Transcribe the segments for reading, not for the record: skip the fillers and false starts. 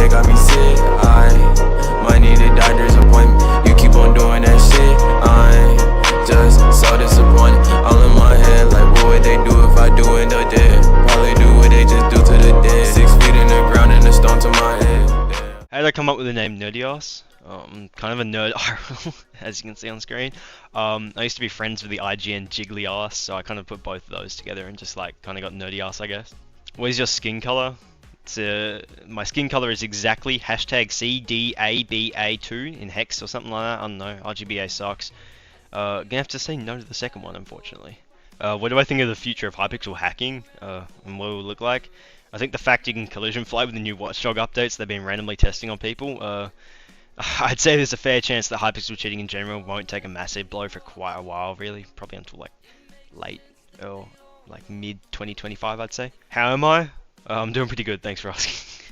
they got me sick. I might need a doctor's appointment. You keep on doing that shit. I just so disappointed. All in my head, like what would they do if I do end up dead? Probably do what they just do to the dead. 6 feet in the ground and a stone to my head. Damn. How did I come up with the name Nerdios? I'm kind of a nerd IRL, as you can see on screen. I used to be friends with the IGN Jiggly Ass, so I kind of put both of those together and just like kind of got nerdy ass, I guess. What is your skin color? My skin color is exactly hashtag CDABA2 in hex or something like that. I don't know. RGBA sucks. Gonna have to say no to the second one, unfortunately. What do I think of the future of Hypixel hacking and what it will look like? I think the fact you can collision fly with the new Watchdog updates they've been randomly testing on people. I'd say there's a fair chance that Hypixel cheating in general won't take a massive blow for quite a while, really. Probably until like late or like mid 2025, I'd say. How am I? I'm doing pretty good, thanks for asking.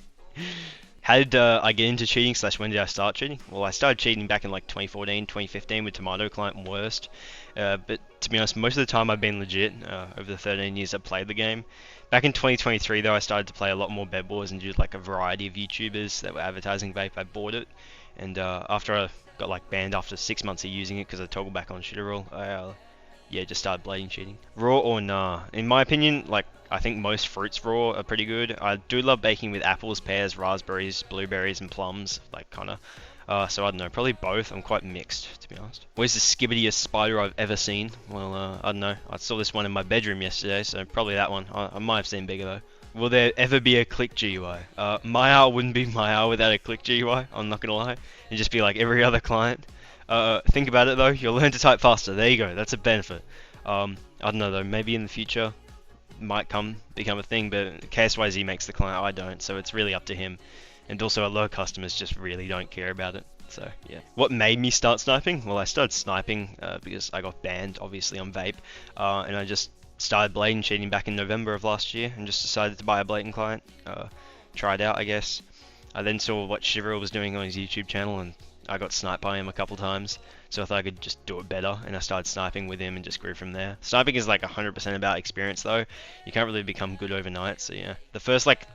How did I get into cheating / when did I start cheating? Well, I started cheating back in like 2014, 2015 with Tomato Client and Worst. But to be honest, most of the time I've been legit over the 13 years I've played the game. Back in 2023 though, I started to play a lot more Bed Wars and do like a variety of YouTubers that were advertising vape. I bought it. And after I got like banned after 6 months of using it because I toggled back on shitter roll, I just started blading cheating. Raw or nah? In my opinion, like I think most fruits raw are pretty good. I do love baking with apples, pears, raspberries, blueberries, and plums, like kinda. So I don't know, probably both. I'm quite mixed, to be honest. Where's the skibbidiest spider I've ever seen? Well, I don't know. I saw this one in my bedroom yesterday, so probably that one. I might have seen bigger though. Will there ever be a click GUI? Myau wouldn't be Myau without a click GUI, I'm not gonna lie. It'd just be like every other client. Think about it though, you'll learn to type faster. There you go, that's a benefit. I don't know though, maybe in the future might become a thing, but KSYZ makes the client, I don't, so it's really up to him. And also a lot of customers just really don't care about it. So yeah. What made me start sniping? Well, I started sniping because I got banned obviously on vape, and I just started blatant cheating back in November of last year and just decided to buy a blatant client. Try it out, I guess. I then saw what Shiver was doing on his YouTube channel and I got sniped by him a couple times, so I thought I could just do it better, and I started sniping with him and just grew from there. Sniping is like 100% about experience though. You can't really become good overnight, so yeah. The first like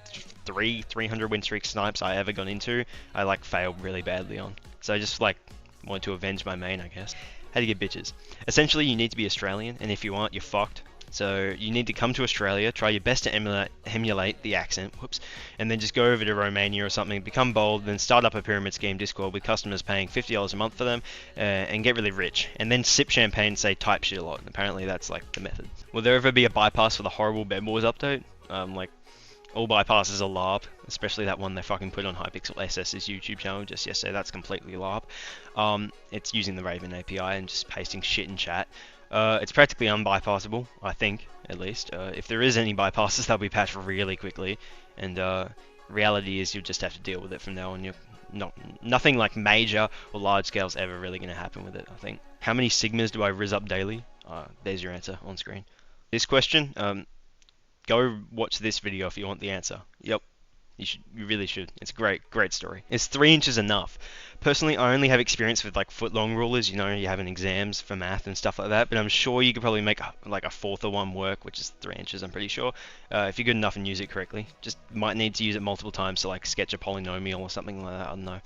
300 win streak snipes I ever got into, I like failed really badly on. So I just like wanted to avenge my main, I guess. How to get bitches? Essentially, you need to be Australian, and if you aren't, you're fucked. So you need to come to Australia, try your best to emulate the accent, whoops, and then just go over to Romania or something, become bold, then start up a pyramid scheme Discord with customers paying $50 a month for them, and get really rich. And then sip champagne and say type shit a lot. Apparently that's like the method. Will there ever be a bypass for the horrible Bed Wars update? Like, all bypasses are LARP, especially that one they fucking put on Hypixel SS's YouTube channel just yesterday. That's completely LARP. It's using the Raven API and just pasting shit in chat. It's practically unbypassable, I think, at least. If there is any bypasses, they'll be patched really quickly, and reality is you'll just have to deal with it from now on. Nothing like major or large scale is ever really going to happen with it, I think. How many Sigmas do I rizz up daily? There's your answer on screen. This question, go watch this video if you want the answer. Yep. You really should. It's a great story. Is 3 inches enough? Personally, I only have experience with like foot-long rulers. You know, you have in exams for math and stuff like that. But I'm sure you could probably make like a fourth of one work, which is 3 inches. I'm pretty sure. If you're good enough and use it correctly, just might need to use it multiple times to like sketch a polynomial or something like that. I don't know.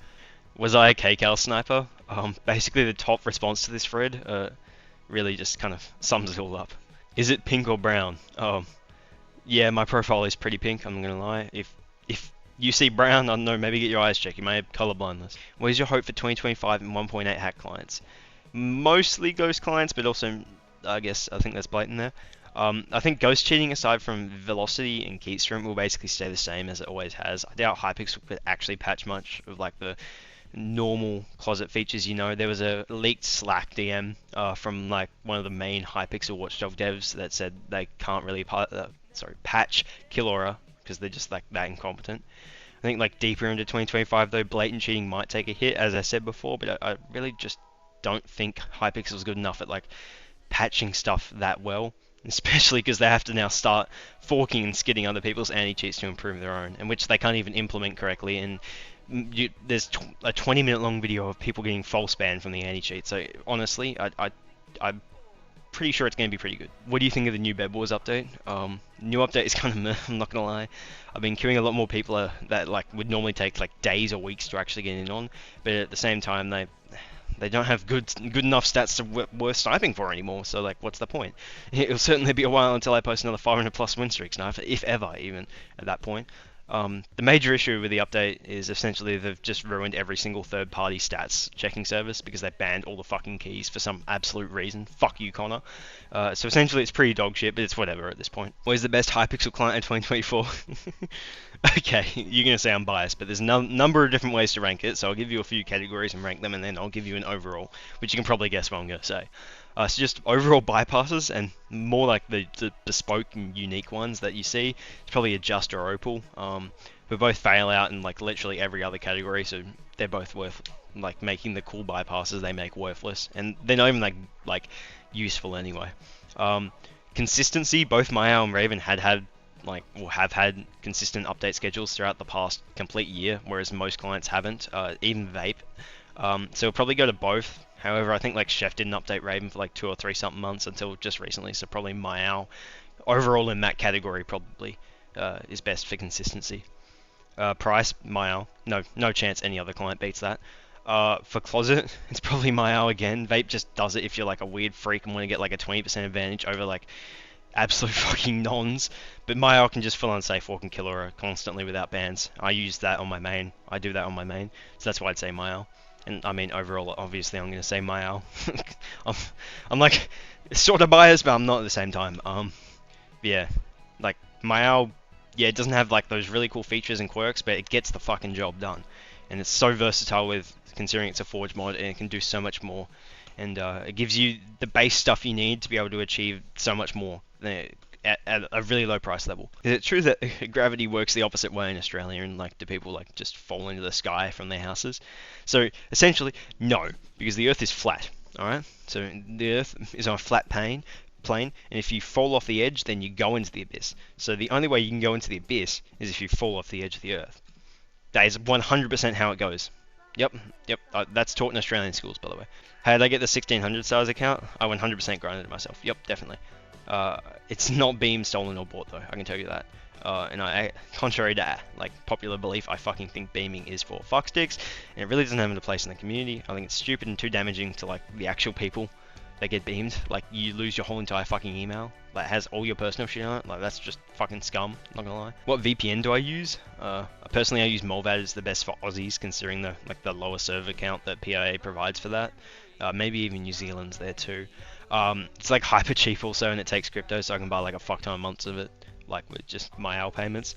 Was I a KCal sniper? Basically, the top response to this thread really just kind of sums it all up. Is it pink or brown? Yeah, my profile is pretty pink. I'm not gonna lie. If you see brown, I don't know, maybe get your eyes checked. You may have color blindness. What is your hope for 2025 and 1.8 hack clients? Mostly ghost clients, but also, I think that's blatant there. I think ghost cheating, aside from velocity and keystream, will basically stay the same as it always has. I doubt Hypixel could actually patch much of like the normal closet features. You know, there was a leaked Slack DM from like one of the main Hypixel Watchdog devs that said they can't really patch Kill Aura because they're just like that incompetent. I think like deeper into 2025 though, blatant cheating might take a hit, as I said before, but I really just don't think Hypixel's good enough at like patching stuff that well, especially because they have to now start forking and skidding other people's anti-cheats to improve their own, and which they can't even implement correctly. And there's a 20-minute long video of people getting false banned from the anti-cheat. So honestly, I pretty sure it's going to be pretty good. What do you think of the new Bed Wars update? New update is kind of meh, I'm not gonna lie. I've been queuing a lot more people that like would normally take like days or weeks to actually get in on, but at the same time they don't have good enough stats to worth sniping for anymore. So like, what's the point? It'll certainly be a while until I post another 500 plus win streak sniper, if ever, even at that point. The major issue with the update is essentially they've just ruined every single third-party stats checking service because they banned all the fucking keys for some absolute reason. Fuck you, Connor. So essentially it's pretty dog shit, but it's whatever at this point. What is the best Hypixel client in 2024? Okay, you're going to say I'm biased, but there's a number of different ways to rank it, so I'll give you a few categories and rank them, and then I'll give you an overall, which you can probably guess what I'm going to say. So just overall bypasses, and more like the bespoke and unique ones that you see, it's probably Adjust or Opal. We both fail out in like literally every other category, so they're both worth like making the cool bypasses they make worthless, and they're not even like useful anyway. Consistency, both Myau and Raven have had consistent update schedules throughout the past complete year, whereas most clients haven't, even Vape. So we'll probably go to both. However, I think like Chef didn't update Raven for like 2 or 3 something months until just recently, so probably Myau overall in that category probably is best for consistency. Price, Myau, no chance any other client beats that. For Closet, it's probably Myau again. Vape just does it if you're like a weird freak and want to get like a 20% advantage over like absolute fucking nons, but Myau can just full on safe walk and kill her constantly without bans. I use that on my main. I do that on my main, so that's why I'd say Myau. And I mean overall, obviously I'm gonna say Myau. I'm like sort of biased, but I'm not at the same time. Yeah, like Myau, yeah, it doesn't have like those really cool features and quirks, but it gets the fucking job done, and it's so versatile with considering it's a Forge mod and it can do so much more, and it gives you the base stuff you need to be able to achieve so much more at a really low price level. Is it true that gravity works the opposite way in Australia, and like do people like just fall into the sky from their houses? So essentially, no, because the Earth is flat. All right, so the Earth is on a flat plane, and if you fall off the edge, then you go into the abyss. So the only way you can go into the abyss is if you fall off the edge of the Earth. That is 100% how it goes. Yep. That's taught in Australian schools, by the way. How did I get the 1600 stars account? I 100% grinded it myself. Yep, definitely. It's not beam stolen or bought though, I can tell you that. And I, contrary to like popular belief, I fucking think beaming is for fucksticks, and it really doesn't have a place in the community. I think it's stupid and too damaging to like the actual people that get beamed. Like you lose your whole entire fucking email that has all your personal shit on it. Like that's just fucking scum, not gonna lie. What VPN do I use? Personally I use Molvad. It's the best for Aussies considering the lower server count that PIA provides for that. Maybe even New Zealand's there too. It's like hyper cheap also, and it takes crypto, so I can buy like a fuck ton of months of it, like with just Myau payments.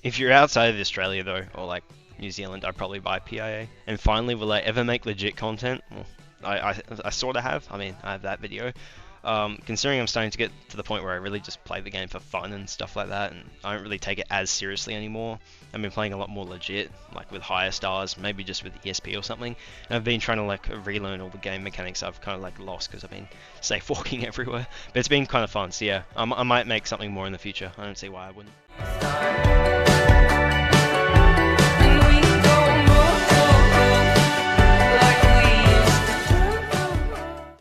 If you're outside of Australia though, or like New Zealand, I'd probably buy PIA. And finally, will I ever make legit content? Well, I sort of have. I mean, I have that video. Considering I'm starting to get to the point where I really just play the game for fun and stuff like that, and I don't really take it as seriously anymore. I've been playing a lot more legit, like with higher stars, maybe just with ESP or something. And I've been trying to like relearn all the game mechanics I've kind of like lost because I've been safe walking everywhere. But it's been kind of fun, so yeah, I might make something more in the future. I don't see why I wouldn't.